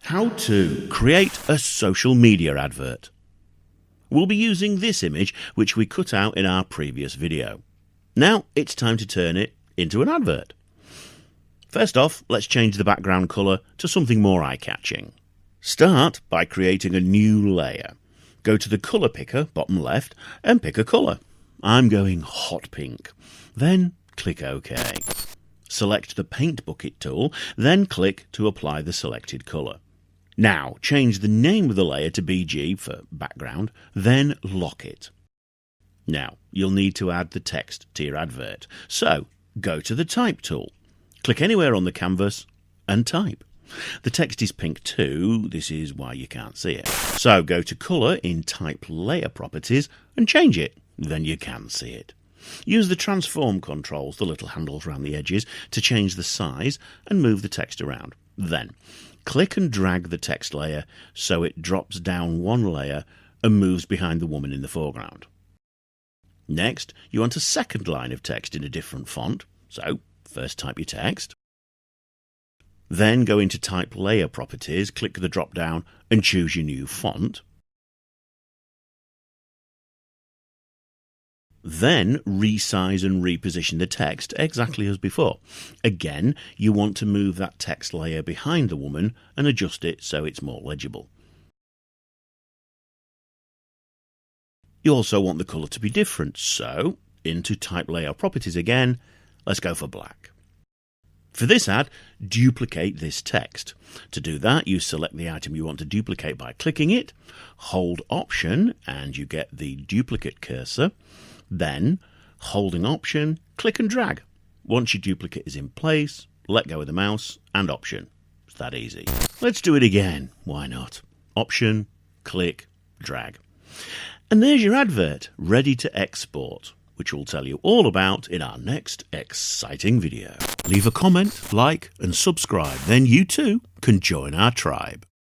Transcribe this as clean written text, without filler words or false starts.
How to create a social media advert. We'll be using this image which we cut out in our previous video. Now it's time to turn it into an advert. First off, let's change the background colour to something more eye-catching. Start by creating a new layer. Go to the colour picker, bottom left, and pick a colour. I'm going hot pink. Then click OK. Select the Paint Bucket tool, then click to apply the selected colour. Now change the name of the layer to BG for background, then lock it. Now you'll need to add the text to your advert, so go to the Type tool. Click anywhere on the canvas and type. The text is pink too, this is why you can't see it. So go to Colour in Type Layer Properties and change it, then you can see it. Use the transform controls, the little handles around the edges, to change the size and move the text around. Then click and drag the text layer so it drops down one layer and moves behind the woman in the foreground. Next, you want a second line of text in a different font, so first type your text. Then go into Type Layer Properties, click the drop down and choose your new font. Then resize and reposition the text exactly as before. Again, you want to move that text layer behind the woman and adjust it so it's more legible. You also want the colour to be different, so into Type Layer Properties again, let's go for black. For this ad, duplicate this text. To do that, you select the item you want to duplicate by clicking it, hold Option and you get the duplicate cursor. Then, holding Option, click and drag. Once your duplicate is in place, let go of the mouse and Option. It's that easy. Let's do it again. Why not? Option, click, drag. And there's your advert, ready to export, which we'll tell you all about in our next exciting video. Leave a comment, like and subscribe, then you too can join our tribe.